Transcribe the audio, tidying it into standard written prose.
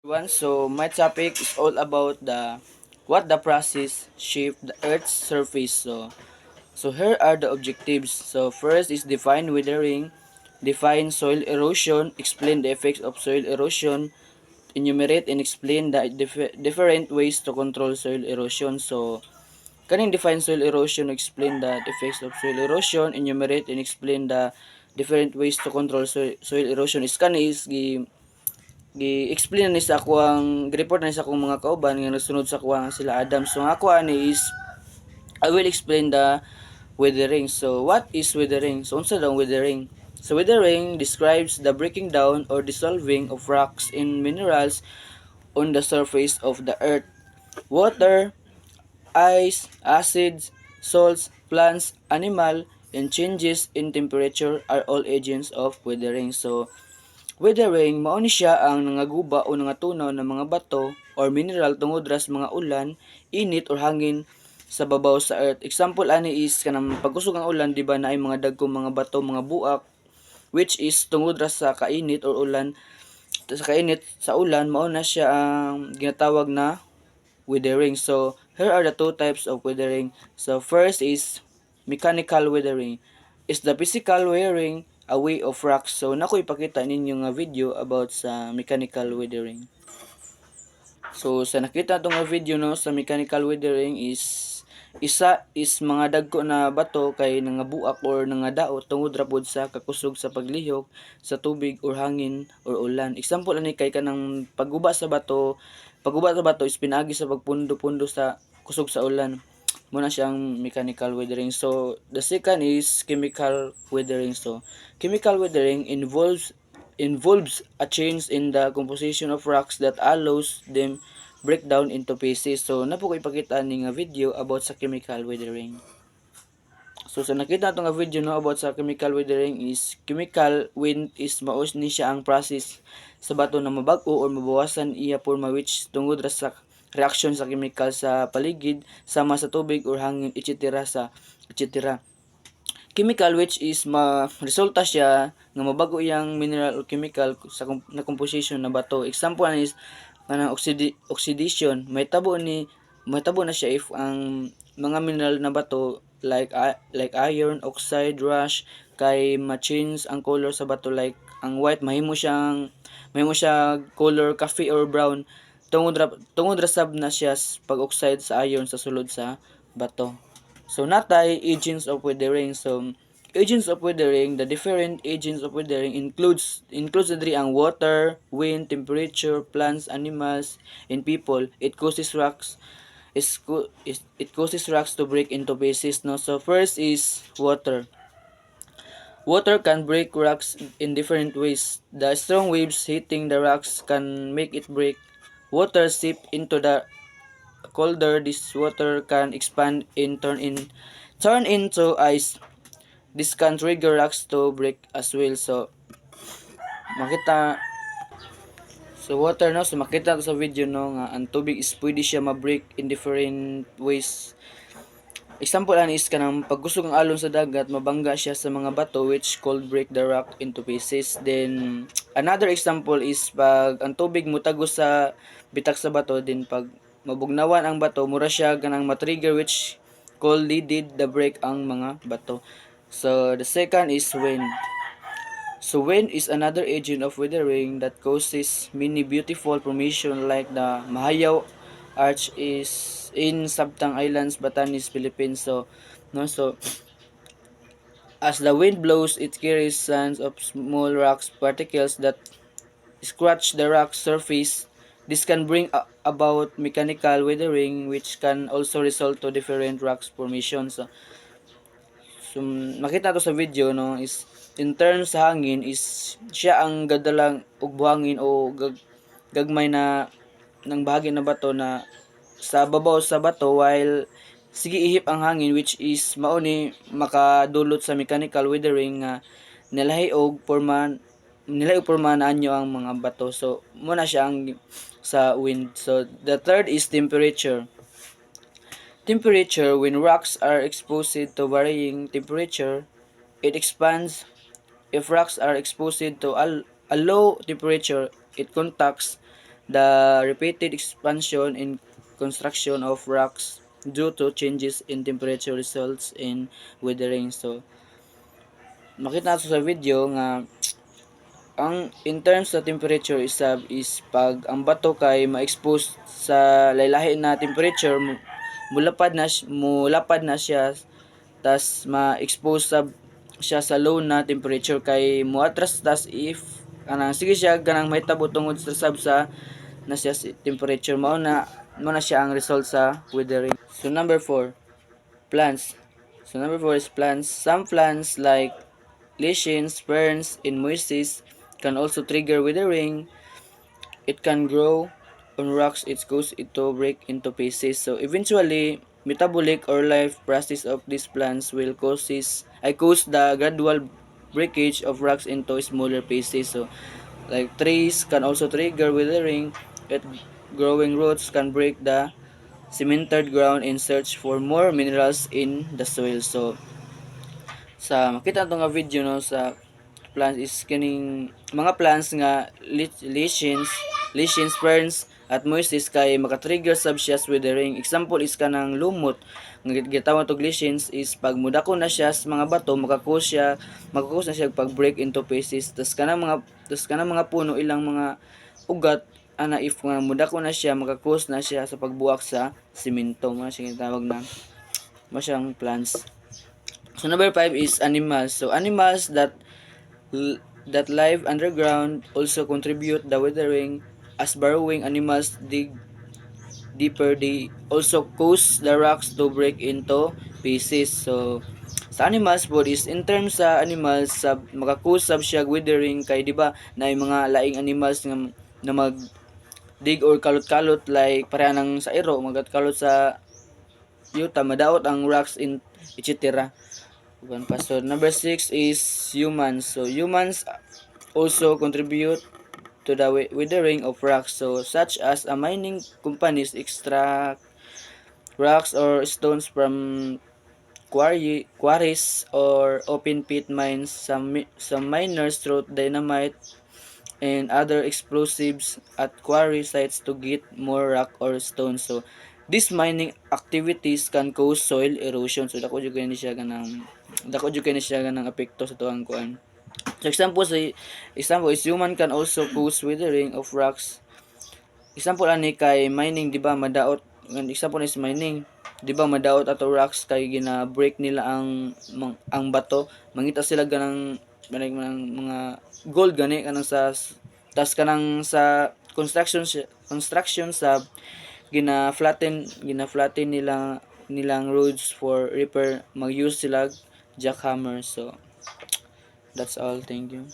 Everyone, so my topic is all about what the process shape the Earth's surface. So here are the objectives. So first is define weathering, define soil erosion, explain the effects of soil erosion, enumerate and explain the different ways to control soil erosion. So kaning define soil erosion, explain the effects of soil erosion, enumerate and explain the different ways to control soil erosion is gi-explain ni sa ako ang report na sa akong mga kauban nga nasunod sa kuha sila Adam. So ako ani is I will explain the weathering. So what is weathering? So unsa daw weathering? So weathering describes the breaking down or dissolving of rocks and minerals on the surface of the earth. Water, ice, acids, salts, plants, animal, and changes in temperature are all agents of weathering. So weathering mao ni siya ang nangaguba o nangatunaw ng mga bato or mineral tungod ra sa mga ulan, init or hangin sa babaw sa earth. Example ani is kanang pagkusog ang ulan, di ba, naay mga dagkong mga bato, mga buak, which is tungod ra sa kainit or ulan, sa kainit sa ulan, mao na siya ang ginatawag na weathering. So here are the two types of weathering. So first is mechanical weathering. Is the physical wearing away of rocks. So nako ipakita ninyo nga video about sa mechanical weathering. So sa nakita tong nga video no sa mechanical weathering is isa is mga dagko na bato kay nangabuak or nangadaot tungod ra pod sa kakusog sa paglihok sa tubig or hangin or ulan. Example ani kay kanang pagguba sa bato is pinaagi sa pagpundo-pundo sa kusog sa ulan. Muna siyang mechanical weathering. So the second is chemical weathering. So chemical weathering involves a change in the composition of rocks that allows them break down into pieces. So napo ko ipakita ni nga video about sa chemical weathering. So sa nakita nato nga video no about sa chemical weathering is chemical wind is maos ni siya ang process sa bato na mabag-o or mabawasan iya forma which tungod ra sa reaction sa chemical sa paligid sama sa tubig or hangin etc. Chemical which is resulta siya nga mabago iyang mineral or chemical sa na composition na bato. Example is kanang oxidation. Mahitabo na siya if ang mga mineral na bato like iron oxide rush kay ma-change ang color sa bato, like ang white mahimo siya color coffee or brown tungod ra sab na siya pag oxide sa iron sa sulod sa bato. So natay agents of weathering. So agents of weathering, the different agents of weathering includes diri ang water, wind, temperature, plants, animals, and people. It causes rocks to break into pieces. No, so first is water. Water can break rocks in different ways. The strong waves hitting the rocks can make it break. Water seep into the colder. This water can expand and turn into ice. This can trigger rocks to break as well. So makita water no, so makita to sa video no nga ang tubig is pwede siya ma-break in different ways. Example ani is kanang pagkusog ang alon sa dagat, mabangga siya sa mga bato which could break the rock into pieces. Then another example is pag ang tubig mutagos sa bitak sa bato, then pag mabugnawan ang bato, mura siya kanang ma-trigger which could lead the break ang mga bato. So the second is wind. So wind is another agent of weathering that causes many beautiful formation like the Mahayaw Arch is in Sabtang Islands, Batanes, Philippines. So as the wind blows, it carries sands of small rocks particles that scratch the rock surface. This can bring about mechanical weathering, which can also result to different rocks formations. So makita to sa video no is in terms sa hangin is siya ang gadalang og buhangin o gagmay na ng bahagi na bato na sa babaw sa bato, while sige ihip ang hangin which is mao ni makadulot sa mechanical weathering nga nilay og porma na anyo ang mga bato. So mo na siya ang sa wind. So the third is temperature. Temperature, when rocks are exposed to varying temperature, it expands. If rocks are exposed to a low temperature, it contracts. The repeated expansion in construction of rocks due to changes in temperature results in weathering. So makita nato sa video nga ang in terms sa temperature is pag ang bato kay ma-expose sa laylahi na temperature, mulapad na siya, tas ma-expose siya sa low na temperature kay muatras, tas if kanang sige siya kanang mahitabo tungod sa sab sa na siya temperature, mao na siya ang result sa weathering. So number 4, plants. So number 4 is plants. Some plants like lichens, ferns, and mosses can also trigger withering. It can grow on rocks. It goes into break into pieces. So eventually, metabolic or life process of these plants will cause the gradual breakage of rocks into smaller pieces. So like trees can also trigger withering. It growing roots can break the cemented ground in search for more minerals in the soil. So sa makita to nga video no sa plants is kining mga plants nga lichens, ferns at mosses kay makatrigger sab siya sa withering. Example is kanang lumot nga gitawag og lichens is pag mudako na siya sa mga bato makakos na siya pag break into pieces. Tas kanang mga puno ilang mga ugat ana if nga mudako na siya makakos na siya sa pagbuak sa semento, mo siya tawag na mo siyang plants. So number 5 is animals. So animals that live underground also contribute the weathering. As burrowing animals dig deeper, they also cause the rocks to break into pieces. So sa animals po is in terms sa animals sa makakusab siya weathering kay di ba na yung mga laing animals nga na mag dig or kalot-kalot like pareha nang sa iro magat-kalot sa yuta madaot ang rocks in etc. So number 6 is humans. So humans also contribute to the withering of rocks. So such as mining companies extract rocks or stones from quarries or open pit mines. Some miners throw dynamite and other explosives at quarry sites to get more rock or stone. So these mining activities can cause soil erosion. So dako jud ni siya ganang epekto sa tuang kuan. So example is human can also cause withering of rocks. Example ani kay mining, di ba madaot, an example is mining, di ba madaot ato rocks kay gina-break nila ang bato, mangita sila ganang mga gold gani kanang sa tas kanang sa construction sa gina-flatten nilang roads for repair, mag-use sila jackhammer. So that's all, thank you.